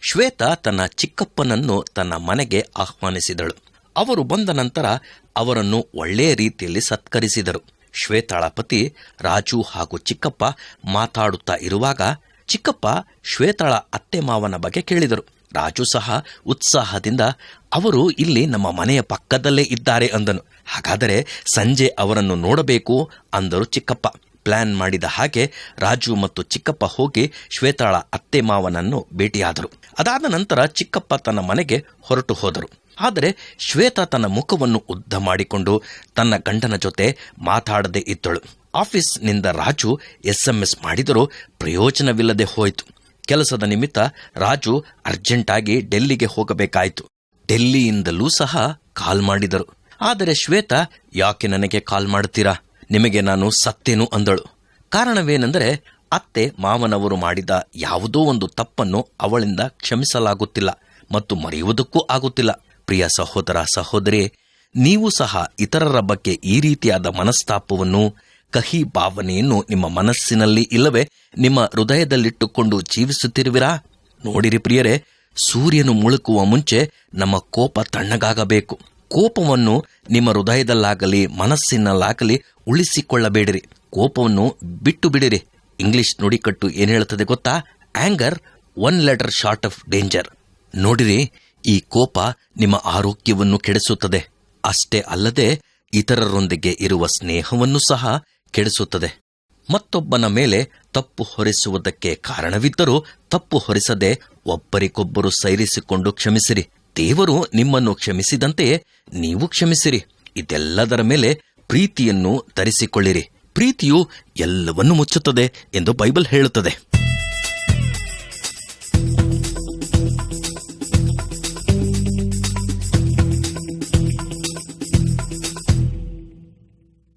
ಶ್ವೇತ ತನ್ನ ಚಿಕ್ಕಪ್ಪನನ್ನು ತನ್ನ ಮನೆಗೆ ಆಹ್ವಾನಿಸಿದಳು. ಅವರು ಬಂದ ನಂತರ ಅವರನ್ನು ಒಳ್ಳೆಯ ರೀತಿಯಲ್ಲಿ ಸತ್ಕರಿಸಿದರು. ಶ್ವೇತಾಳ ಪತಿ ರಾಜು ಹಾಗೂ ಚಿಕ್ಕಪ್ಪ ಮಾತಾಡುತ್ತಾ ಇರುವಾಗ ಚಿಕ್ಕಪ್ಪ ಶ್ವೇತಾಳ ಅತ್ತೆ ಮಾವನ ಬಗ್ಗೆ ಕೇಳಿದರು. ರಾಜು ಸಹ ಉತ್ಸಾಹದಿಂದ ಅವರು ಇಲ್ಲಿ ನಮ್ಮ ಮನೆಯ ಪಕ್ಕದಲ್ಲೇ ಇದ್ದಾರೆ ಅಂದನು. ಹಾಗಾದರೆ ಸಂಜೆ ಅವರನ್ನು ನೋಡಬೇಕು ಅಂದರು ಚಿಕ್ಕಪ್ಪ. ಪ್ಲಾನ್ ಮಾಡಿದ ಹಾಗೆ ರಾಜು ಮತ್ತು ಚಿಕ್ಕಪ್ಪ ಹೋಗಿ ಶ್ವೇತಾಳ ಅತ್ತೆ ಮಾವನನ್ನು ಭೇಟಿಯಾದರು. ಅದಾದ ನಂತರ ಚಿಕ್ಕಪ್ಪ ತನ್ನ ಮನೆಗೆ ಹೊರಟು ಹೋದರು. ಆದರೆ ಶ್ವೇತಾ ತನ್ನ ಮುಖವನ್ನು ಉದ್ದ ಮಾಡಿಕೊಂಡು ತನ್ನ ಗಂಡನ ಜೊತೆ ಮಾತಾಡದೇ ಇದ್ದಳು. ಆಫೀಸ್ನಿಂದ ರಾಜು SMS ಮಾಡಿದರೂ ಪ್ರಯೋಜನವಿಲ್ಲದೆ ಹೋಯಿತು. ಕೆಲಸದ ನಿಮಿತ್ತ ರಾಜು ಅರ್ಜೆಂಟಾಗಿ ಡೆಲ್ಲಿಗೆ ಹೋಗಬೇಕಾಯಿತು. ಡೆಲ್ಲಿಯಿಂದಲೂ ಸಹ ಕಾಲ್ ಮಾಡಿದರು. ಆದರೆ ಶ್ವೇತಾ, ಯಾಕೆ ನನಗೆ ಕಾಲ್ ಮಾಡುತ್ತೀರಾ? ನಿಮಗೆ ನಾನು ಸತ್ತೇನು ಅಂದಳು. ಕಾರಣವೇನೆಂದರೆ ಅತ್ತೆ ಮಾವನವರು ಮಾಡಿದ ಯಾವುದೋ ಒಂದು ತಪ್ಪನ್ನು ಅವಳಿಂದ ಕ್ಷಮಿಸಲಾಗುತ್ತಿಲ್ಲ ಮತ್ತು ಮರೆಯುವುದಕ್ಕೂ ಆಗುತ್ತಿಲ್ಲ. ಪ್ರಿಯ ಸಹೋದರ ಸಹೋದರಿ, ನೀವು ಸಹ ಇತರರ ಬಗ್ಗೆ ಈ ರೀತಿಯಾದ ಮನಸ್ತಾಪವನ್ನು, ಕಹಿ ಭಾವನೆಯನ್ನು ನಿಮ್ಮ ಮನಸ್ಸಿನಲ್ಲಿ ಇಲ್ಲವೇ ನಿಮ್ಮ ಹೃದಯದಲ್ಲಿಟ್ಟುಕೊಂಡು ಜೀವಿಸುತ್ತಿರುವಿರಾ? ನೋಡಿರಿ ಪ್ರಿಯರೇ, ಸೂರ್ಯನು ಮುಳುಕುವ ಮುಂಚೆ ನಮ್ಮ ಕೋಪ ತಣ್ಣಗಾಗಬೇಕು. ಕೋಪವನ್ನು ನಿಮ್ಮ ಹೃದಯದಲ್ಲಾಗಲಿ ಮನಸ್ಸಿನಲ್ಲಾಗಲಿ ಉಳಿಸಿಕೊಳ್ಳಬೇಡಿರಿ. ಕೋಪವನ್ನು ಬಿಟ್ಟು ಬಿಡಿರಿ. ಇಂಗ್ಲಿಷ್ ನುಡಿಕಟ್ಟು ಏನು ಹೇಳುತ್ತದೆ ಗೊತ್ತಾ? Anger 1 letter short of danger. ನೋಡಿರಿ, ಈ ಕೋಪ ನಿಮ್ಮ ಆರೋಗ್ಯವನ್ನು ಕೆಡಿಸುತ್ತದೆ. ಅಷ್ಟೇ ಅಲ್ಲದೆ ಇತರರೊಂದಿಗೆ ಇರುವ ಸ್ನೇಹವನ್ನು ಸಹ ಕೆಡಿಸುತ್ತದೆ. ಮತ್ತೊಬ್ಬನ ಮೇಲೆ ತಪ್ಪು ಹೊರಿಸುವುದಕ್ಕೆ ಕಾರಣವಿದ್ದರೂ ತಪ್ಪು ಹೊರಿಸದೆ ಒಬ್ಬರಿಗೊಬ್ಬರು ಸೈರಿಸಿಕೊಂಡು ಕ್ಷಮಿಸಿರಿ. ದೇವರು ನಿಮ್ಮನ್ನು ಕ್ಷಮಿಸಿದಂತೆಯೇ ನೀವು ಕ್ಷಮಿಸಿರಿ. ಇದೆಲ್ಲದರ ಮೇಲೆ ಪ್ರೀತಿಯನ್ನು ಧರಿಸಿಕೊಳ್ಳಿರಿ. ಪ್ರೀತಿಯು ಎಲ್ಲವನ್ನೂ ಮುಚ್ಚುತ್ತದೆ ಎಂದು ಬೈಬಲ್ ಹೇಳುತ್ತದೆ.